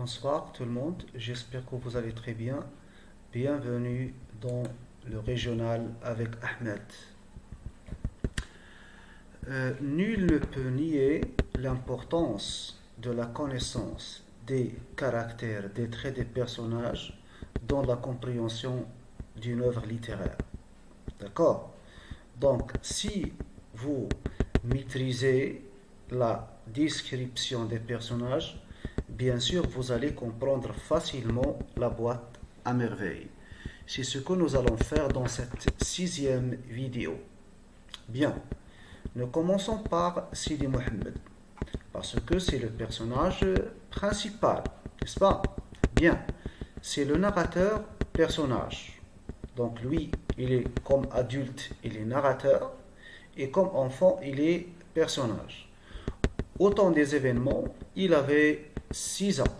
Bonsoir tout le monde, j'espère que vous allez très bien. Bienvenue dans le régional avec Ahmed. Nul ne peut nier l'importance de la connaissance des caractères, des traits des personnages dans la compréhension d'une œuvre littéraire. D'accord? Donc, si vous maîtrisez la description des personnages, bien sûr, vous allez comprendre facilement la boîte à merveille. C'est ce que nous allons faire dans cette 6e vidéo. Bien, nous commençons par Sidi Mohammed, parce que c'est le personnage principal, n'est-ce pas? Bien, c'est le narrateur personnage. Donc lui, il est comme adulte, il est narrateur, et comme enfant, il est personnage. Au temps des événements, il avait 6 ans.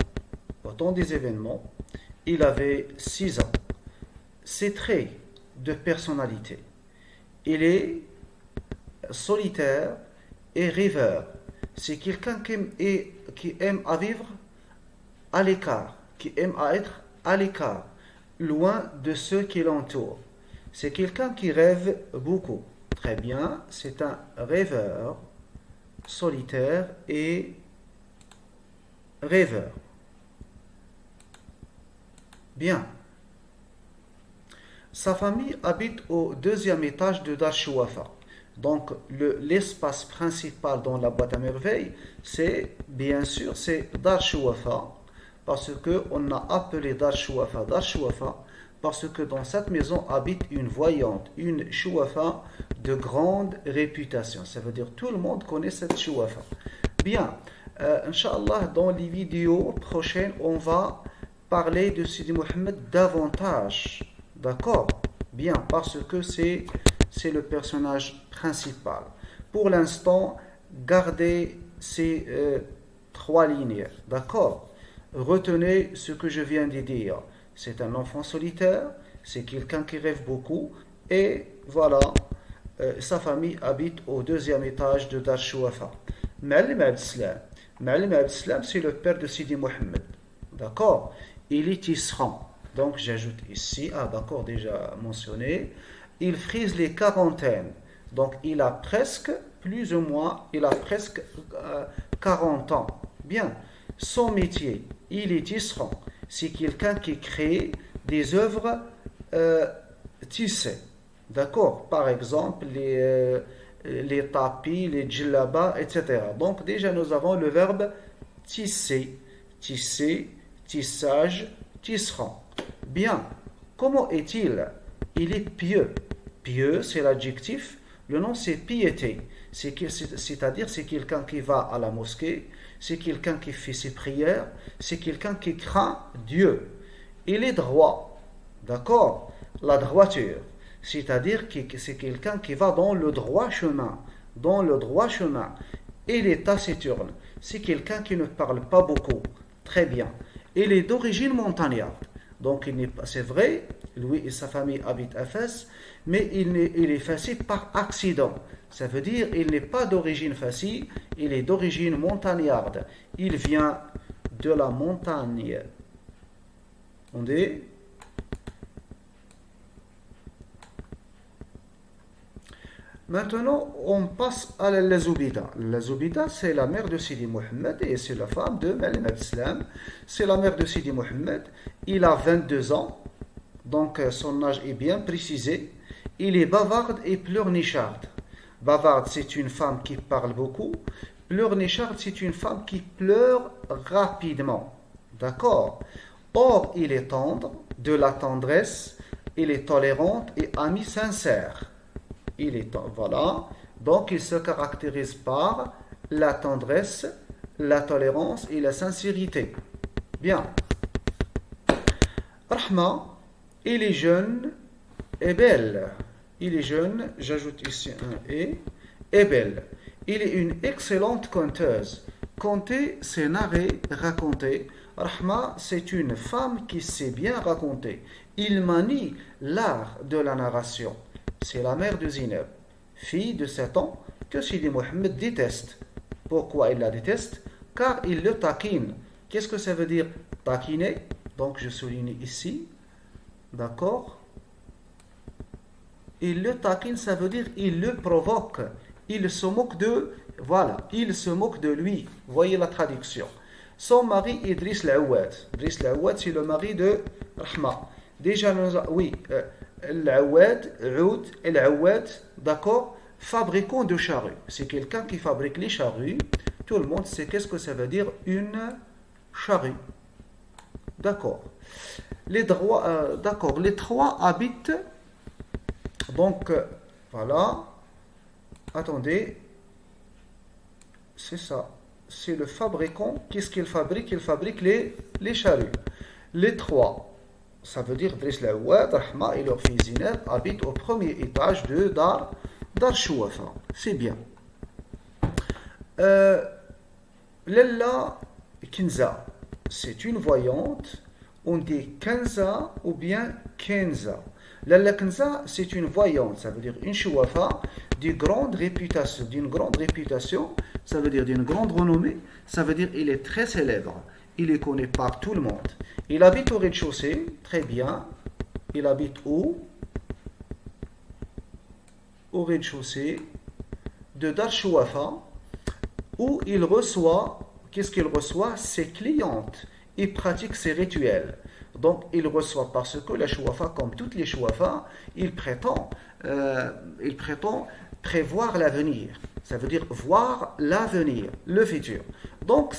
Au temps des événements, il avait 6 ans. Ses traits de personnalité. Il est solitaire et rêveur. C'est quelqu'un qui aime à vivre à l'écart, qui aime à être à l'écart, loin de ceux qui l'entourent. C'est quelqu'un qui rêve beaucoup. Très bien, c'est un rêveur, solitaire et rêveur. Bien. Sa famille habite au 2e étage de Dar Shouafa. Donc l'espace principal dans la boîte à merveilles, c'est bien sûr c'est Dar Shouafa, parce qu'on a appelé Dar Shouafa parce que dans cette maison habite une voyante, une Shouafa de grande réputation. Ça veut dire tout le monde connaît cette Shouafa. Bien, Inch'Allah, dans les vidéos prochaines, on va parler de Sidi Mohammed davantage. D'accord? Bien, parce que c'est le personnage principal. Pour l'instant, gardez ces 3 lignes. D'accord? Retenez ce que je viens de dire. C'est un enfant solitaire, c'est quelqu'un qui rêve beaucoup, et voilà, sa famille habite au 2e étage de Dar Shouafa. Ma'alim al-Islam, c'est le père de Sidi Mohammed. D'accord? Il est tisserand. Donc j'ajoute ici, d'accord, déjà mentionné. Il frise les quarantaines. Donc il a presque, plus ou moins, 40 ans. Bien. Son métier, il est tisserand. C'est quelqu'un qui crée des œuvres tissées. D'accord? Par exemple, les tapis, les djellabas, etc. Donc déjà nous avons le verbe tisser, tissage, tisserand. Bien, comment est-il? Il est pieux. Pieux, c'est l'adjectif. Le nom, c'est piété. C'est-à-dire, c'est quelqu'un qui va à la mosquée, c'est quelqu'un qui fait ses prières, c'est quelqu'un qui craint Dieu. Il est droit. D'accord? La droiture. C'est-à-dire que c'est quelqu'un qui va dans le droit chemin. Dans le droit chemin. Il est taciturne. C'est quelqu'un qui ne parle pas beaucoup. Très bien. Il est d'origine montagnarde. Donc, c'est vrai, lui et sa famille habitent à Fès, mais il est facile par accident. Ça veut dire il n'est pas d'origine facile, il est d'origine montagnarde. Il vient de la montagne. On dit? Maintenant, on passe à la Zoubida. La Zoubida, c'est la mère de Sidi Mohammed et c'est la femme de Ma'alim al-Islam. C'est la mère de Sidi Mohammed. Il a 22 ans, donc son âge est bien précisé. Il est bavarde et pleurnicharde. Bavarde, c'est une femme qui parle beaucoup. Pleurnicharde, c'est une femme qui pleure rapidement. D'accord? Or, il est tendre, de la tendresse, il est tolérante et ami sincère. Voilà, donc il se caractérise par la tendresse, la tolérance et la sincérité. Bien. Rahma, il est jeune et belle. Il est jeune, j'ajoute ici un et belle. Il est une excellente conteuse. Conter, c'est narrer, raconter. Rahma, c'est une femme qui sait bien raconter. Il manie l'art de la narration. C'est la mère de Zineb, fille de 7 ans, que Sidi Mohammed déteste. Pourquoi il la déteste? Car il le taquine. Qu'est-ce que ça veut dire taquiner, donc je souligne ici, d'accord. Il le taquine, ça veut dire il le provoque, il se moque de, voilà, il se moque de lui. Voyez la traduction. Son mari Idriss L'Awad. Idriss L'Awad, c'est le mari de Rahma. Déjà, oui, L'Awad, Oud et L'Awad, d'accord, fabricant de charrues. C'est quelqu'un qui fabrique les charrues. Tout le monde sait qu'est-ce que ça veut dire une charrue. D'accord. D'accord, les trois habitent. Donc, voilà. Attendez. C'est ça. C'est le fabricant. Qu'est-ce qu'il fabrique? Il fabrique les charrues. Les trois, ça veut dire Idriss L'Awad, Rahma et leur fille Zineb habitent au premier étage de Dar Chouafa. C'est bien. Lella Kinza, c'est une voyante. On dit Kenza ou bien Kenza. Lalla Kenza, c'est une voyante, ça veut dire une chouafa d'une grande réputation, ça veut dire d'une grande renommée, ça veut dire il est très célèbre, il est connu par tout le monde. Il habite au rez-de-chaussée, très bien. Il habite où? Au rez-de-chaussée de Dar Chouafa, où il reçoit, qu'est-ce qu'il reçoit? Ses clientes. Il pratique ses rituels. Donc, il reçoit parce que la chouafa, comme toutes les chouafas, il prétend prévoir l'avenir. Ça veut dire voir l'avenir, le futur. Donc,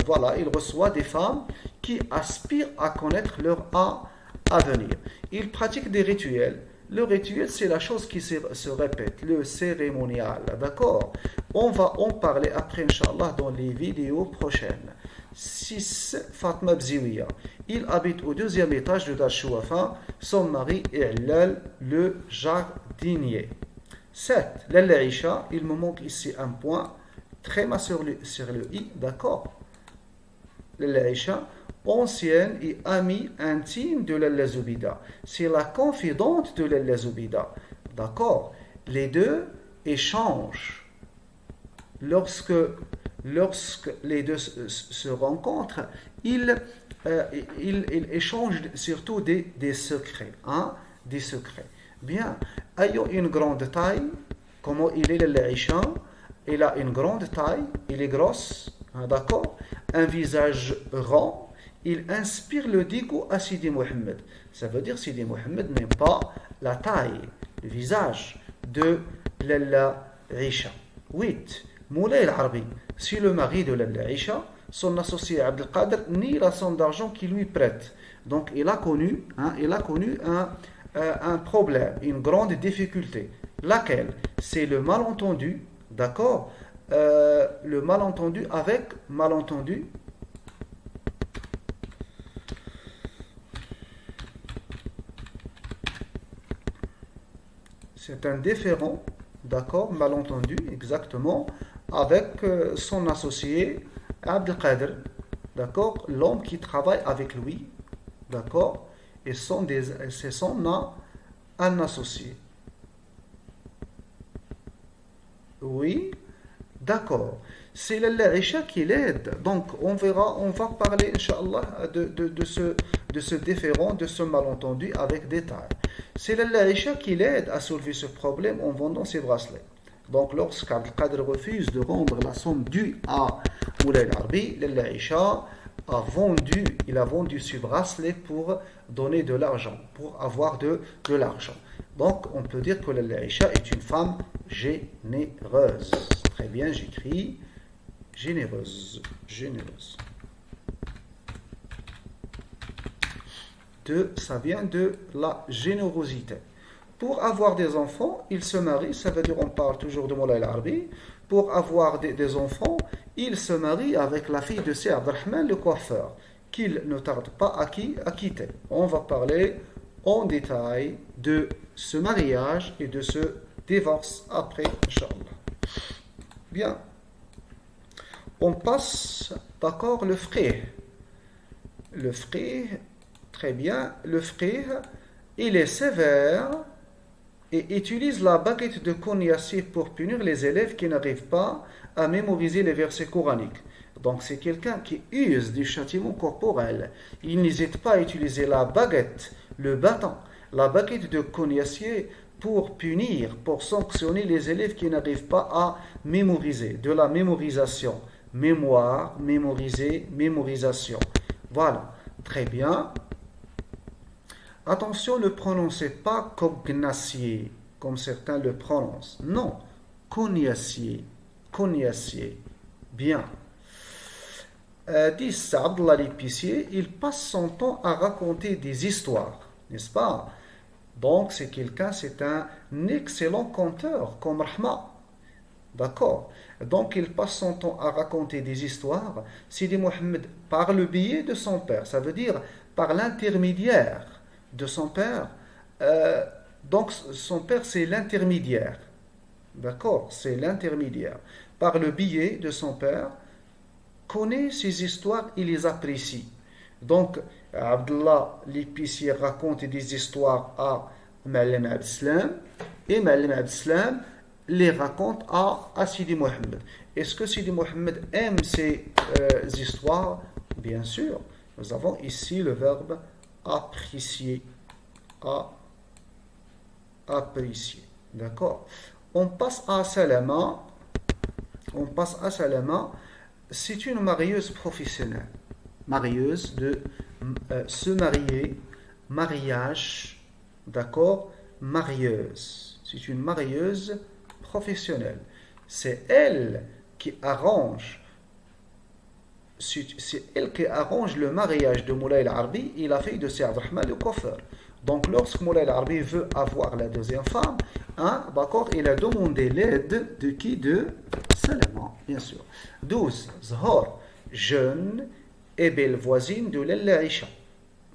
voilà, il reçoit des femmes qui aspirent à connaître leur avenir. Il pratique des rituels. Le rituel, c'est la chose qui se répète, le cérémonial. D'accord? On va en parler après, Inch'Allah, dans les vidéos prochaines. 6. Fatma Bziwiya. Il habite au deuxième étage de Dar Chouafa. Son mari est Lal, le jardinier. 7. Lalla Isha. Il me manque ici un point. Tréma sur le i. D'accord? Lalla Isha, ancienne et amie intime de Lalla Zoubida. C'est la confidente de Lalla Zoubida. D'accord? Les deux échangent. Lorsque les deux se rencontrent, ils échangent surtout des secrets. Hein? Des secrets. Bien. Ayant une grande taille, comment il est l'Aïcha? Il a une grande taille, il est grosse, hein, d'accord? Un visage rond. Il inspire le dégoût à Sidi Mohammed. Ça veut dire Sidi Mohammed n'aime pas la taille, le visage de l'Aïcha. 8. Moulay al-Arbi, c'est le mari de l'Aïcha, son associé Abdelkader nie la somme d'argent qu'il lui prête. Donc il a connu un problème, une grande difficulté. Laquelle? C'est le malentendu, d'accord? Le malentendu avec malentendu. C'est un différend, d'accord? Malentendu, exactement. Avec son associé Abdelkader, d'accord, l'homme qui travaille avec lui, d'accord, et c'est un associé. Oui, d'accord. C'est l'Aïcha qui l'aide. Donc on va parler, Inch'Allah, de ce différend, de ce malentendu avec détail. C'est l'Aïcha qui l'aide à soulever ce problème en vendant ses bracelets. Donc, lorsqu'Abdelkader refuse de rendre la somme due à Moulay al-Arbi, l'Aïcha a vendu ce bracelet pour donner de l'argent, pour avoir de l'argent. Donc, on peut dire que l'Aïcha est une femme généreuse. Très bien, j'écris généreuse. Ça vient de la générosité. Pour avoir des enfants, il se marie, ça veut dire, on parle toujours de Moulay al-Arbi. Pour avoir des enfants, il se marie avec la fille de Seyed Abdelrahman, le coiffeur, qu'il ne tarde pas à quitter. On va parler en détail de ce mariage et de ce divorce après, Inch'Allah. Bien. On passe, d'accord, le frère. Le frère, très bien. Le frère, il est sévère et utilise la baguette de Koun Yassir pour punir les élèves qui n'arrivent pas à mémoriser les versets coraniques. Donc c'est quelqu'un qui use du châtiment corporel. Il n'hésite pas à utiliser la baguette, le bâton, la baguette de cognacier pour punir, pour sanctionner les élèves qui n'arrivent pas à mémoriser. De la mémorisation. Mémoire, mémoriser, mémorisation. Voilà, très bien. Attention, ne prononcez pas cognacier, comme certains le prononcent. Non, cognacier, cognacier. Bien. 10. Abdullah l'épicier, il passe son temps à raconter des histoires, n'est-ce pas? Donc, c'est un excellent conteur, comme Rahma. D'accord? Donc, il passe son temps à raconter des histoires, Sidi Mohammed, par le biais de son père, ça veut dire par l'intermédiaire de son père. Donc, son père, c'est l'intermédiaire. D'accord? C'est l'intermédiaire. Par le biais de son père, connaît ces histoires et les apprécie. Donc, Abdullah l'épicier raconte des histoires à Ma'alem Abdeslam et Ma'alem Abdeslam les raconte à Sidi Mohammed. Est-ce que Sidi Mohammed aime ces histoires? Bien sûr. Nous avons ici le verbe apprécier. Apprécier. D'accord? On passe à Salama. C'est une marieuse professionnelle. Marieuse de se marier, mariage, d'accord? Marieuse. C'est une marieuse professionnelle. C'est elle qui arrange. C'est elle qui arrange le mariage de Moulay al-Arbi et la fille de Saïd Rahman le coiffeur. Donc lorsque Moulay al-Arbi veut avoir la deuxième femme, d'accord, il a demandé l'aide de qui? De Salama, bien sûr. 12. Zahor, jeune et belle voisine de Lalla Isha.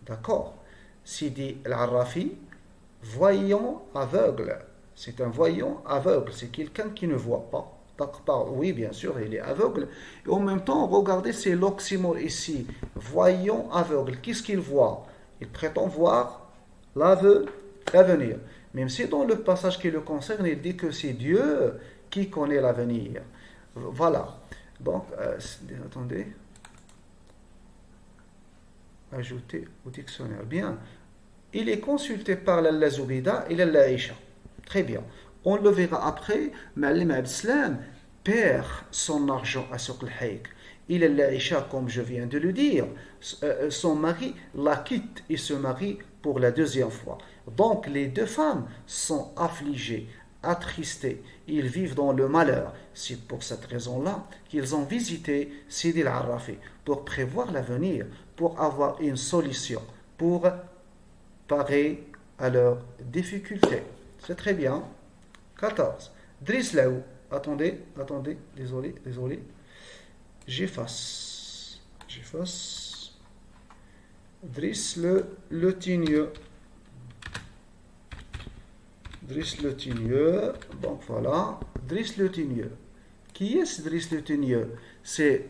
D'accord. Sidi al-Arrafi, voyant aveugle. C'est un voyant aveugle, c'est quelqu'un qui ne voit pas. Oui, bien sûr, il est aveugle. Et en même temps, regardez, c'est l'oxymore ici. Voyant aveugle, qu'est-ce qu'il voit? Il prétend voir l'avenir. Même si dans le passage qui le concerne, il dit que c'est Dieu qui connaît l'avenir. Voilà. Donc, attendez. Ajouter au dictionnaire. Bien. Il est consulté par l'Allah Zoubida et l'Allah Isha. Très bien. On le verra après. Ma'alem Abdeslam perd son argent à Souq al-Hayk. Il est l'Aïcha, comme je viens de le dire. Son mari la quitte et se marie pour la deuxième fois. Donc les deux femmes sont affligées, attristées. Ils vivent dans le malheur. C'est pour cette raison-là qu'ils ont visité Sidi al-Arrafi pour prévoir l'avenir, pour avoir une solution, pour parer à leurs difficultés. C'est très bien. 14. Drislaou. Attendez, désolé. J'efface. Driss le Tigneux. Donc voilà. Driss le Tigneux. Qui est ce Driss le Tigneux? C'est.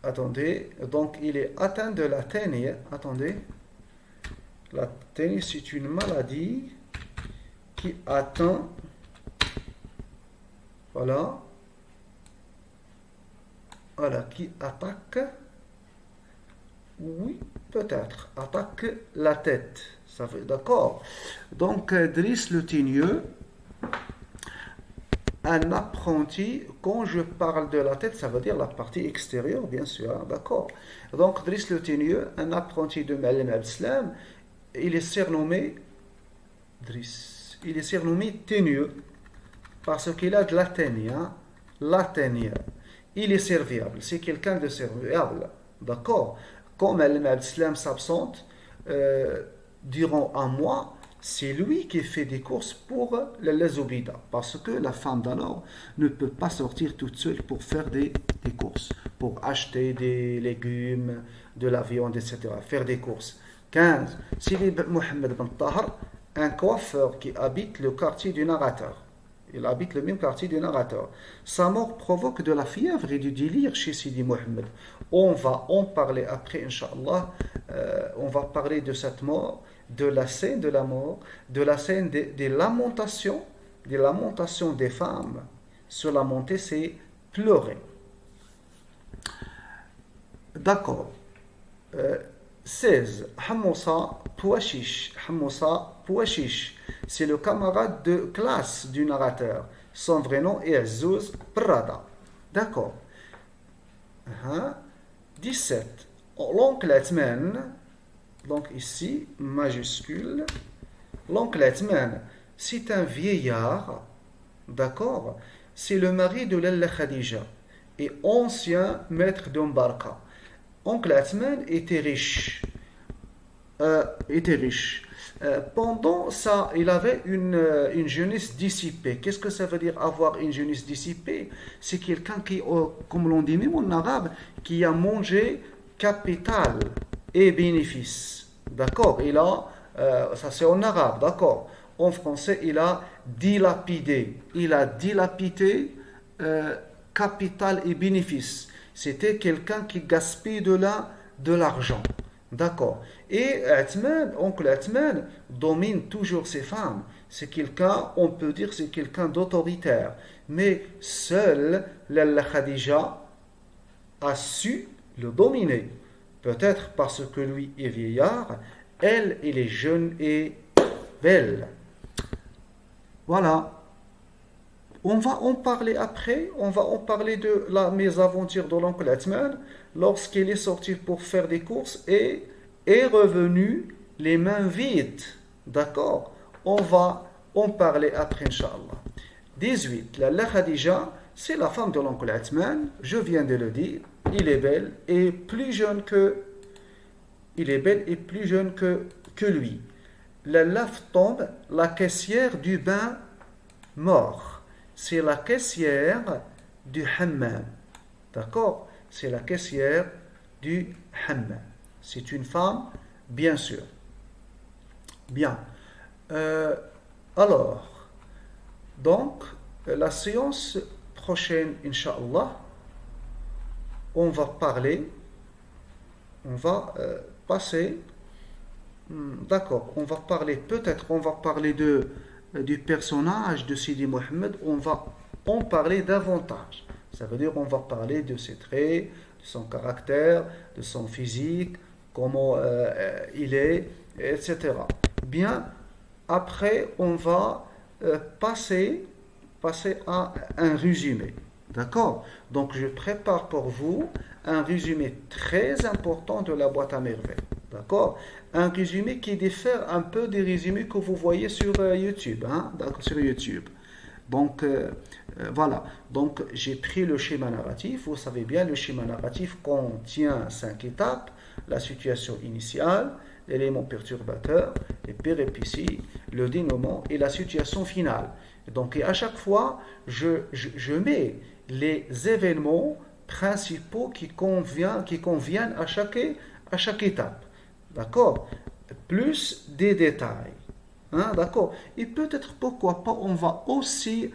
Attendez. Donc il est atteint de la ténie. Attendez. La ténie, c'est une maladie qui atteint. Voilà, qui attaque, oui, peut-être, attaque la tête. Ça fait, d'accord. Donc, Driss le Tigneux, un apprenti, quand je parle de la tête, ça veut dire la partie extérieure, bien sûr, hein, d'accord. Donc, Driss le Tigneux, un apprenti de Ma'alem Abdeslam, il est surnommé Driss, il est surnommé Tigneux, parce qu'il a de la ténie, hein? La ténie. Il est serviable, c'est quelqu'un de serviable, d'accord? Quand Ma'alem Abdeslam s'absente durant un mois, c'est lui qui fait des courses pour la Zoubida, parce que la femme d'alors ne peut pas sortir toute seule pour faire des courses, pour acheter des légumes, de la viande, etc., faire des courses. 15. Sidi Mohammed Ben Tahar, un coiffeur qui habite le quartier du narrateur. Il habite le même quartier du narrateur. Sa mort provoque de la fièvre et du délire chez Sidi Mohammed. On va en parler après, Inch'Allah. On va parler de cette mort, de la scène de la mort, de la scène des lamentations des femmes. Se lamenter, c'est pleurer. D'accord. 16. Hamoussa Pouachiche. Hamoussa Pouachiche. C'est le camarade de classe du narrateur. Son vrai nom est Azouz Prada. D'accord. 17. L'oncle Atman. Donc ici, majuscule. L'oncle Atman, c'est un vieillard. D'accord. C'est le mari de Lalla Khadija et ancien maître d'Umbarka. Oncle Atman était riche. Pendant ça, il avait une jeunesse dissipée. Qu'est-ce que ça veut dire avoir une jeunesse dissipée? C'est quelqu'un qui, comme l'on dit même en arabe, qui a mangé capital et bénéfice. D'accord? Ça c'est en arabe, d'accord? En français, il a dilapidé. Il a dilapidé capital et bénéfice. C'était quelqu'un qui gaspille de l'argent. D'accord. Et oncle Atman domine toujours ses femmes. C'est quelqu'un, on peut dire, c'est quelqu'un d'autoritaire. Mais seule Lalla Khadija a su le dominer. Peut-être parce que lui est vieillard, elle est jeune et belle. Voilà. On va en parler après. On va en parler de la mésaventure de l'oncle Atman lorsqu'il est sorti pour faire des courses et est revenu les mains vides. D'accord? On va en parler après, Inch'Allah. 18. La Khadija, c'est la femme de l'oncle Atman. Je viens de le dire. Il est belle et plus jeune que lui. La lave tombe, la caissière du bain mort. C'est la caissière du hammam. D'accord? C'est la caissière du hammam. C'est une femme, bien sûr. Bien. Alors, donc, la séance prochaine, Inch'Allah, on va passer. D'accord, on va parler du personnage de Sidi Mohammed, on va en parler davantage. Ça veut dire on va parler de ses traits, de son caractère, de son physique, comment il est, etc. Bien, après on va passer à un résumé. D'accord? Donc je prépare pour vous un résumé très important de la boîte à merveilles. D'accord? Un résumé qui diffère un peu des résumés que vous voyez sur YouTube. D'accord, sur YouTube. Donc, voilà. Donc, j'ai pris le schéma narratif. Vous savez bien, le schéma narratif contient 5 étapes. La situation initiale, l'élément perturbateur, les péripéties, le dénouement et la situation finale. Donc, et à chaque fois, je mets les événements principaux qui conviennent à chaque étape. D'accord? Plus des détails. D'accord? Et peut-être pourquoi pas, on va aussi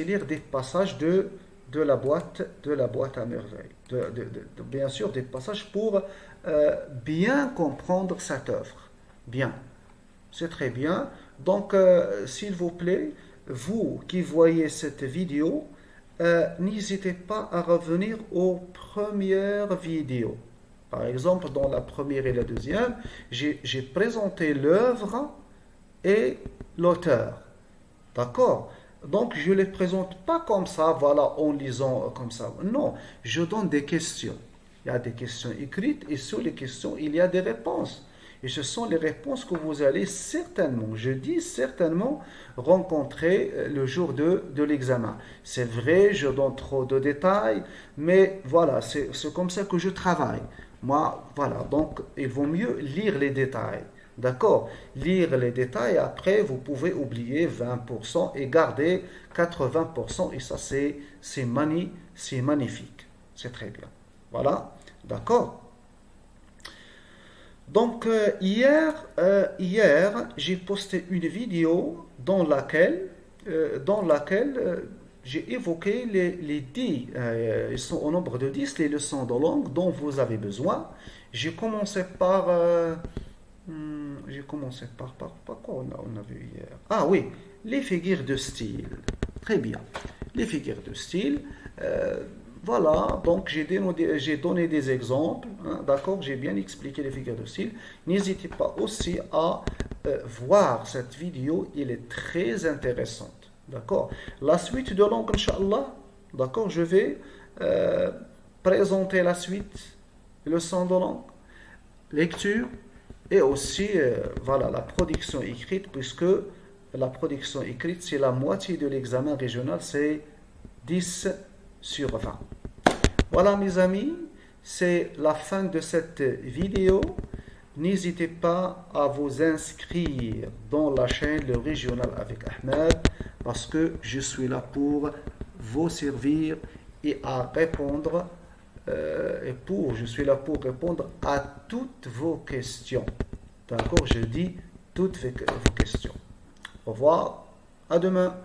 lire des passages de la boîte à merveille. Bien sûr, des passages pour bien comprendre cette œuvre. Bien. C'est très bien. Donc, s'il vous plaît, vous qui voyez cette vidéo, n'hésitez pas à revenir aux premières vidéos. Par exemple, dans la première et la deuxième, j'ai présenté l'œuvre et l'auteur. D'accord? Donc, je ne les présente pas comme ça, voilà, en lisant comme ça. Non, je donne des questions. Il y a des questions écrites et sous les questions, il y a des réponses. Et ce sont les réponses que vous allez certainement, je dis certainement, rencontrer le jour de l'examen. C'est vrai, je donne trop de détails, mais voilà, c'est comme ça que je travaille. Moi, voilà, donc il vaut mieux lire les détails. D'accord? Lire les détails, après vous pouvez oublier 20% et garder 80%, et ça c'est magnifique. C'est très bien. Voilà, d'accord? Donc hier j'ai posté une vidéo dans laquelle j'ai évoqué les 10, ils sont au nombre de 10 les leçons de langue dont vous avez besoin. J'ai commencé par j'ai commencé par quoi on a vu hier? Ah oui, les figures de style. Très bien. Les figures de style. Voilà, donc j'ai donné des exemples, hein, d'accord, j'ai bien expliqué les figures de style. N'hésitez pas aussi à voir cette vidéo, elle est très intéressante, d'accord. La suite de l'angle, Inch'Allah, d'accord, je vais présenter la suite, le son de l'angle, lecture, et aussi, voilà, la production écrite, puisque la production écrite, c'est la moitié de l'examen régional, c'est 10 sur 20. Voilà mes amis, c'est la fin de cette vidéo. N'hésitez pas à vous inscrire dans la chaîne Le Régional avec Ahmed, parce que je suis là pour vous servir et à répondre je suis là pour répondre à toutes vos questions. D'accord, je dis toutes vos questions. Au revoir, à demain.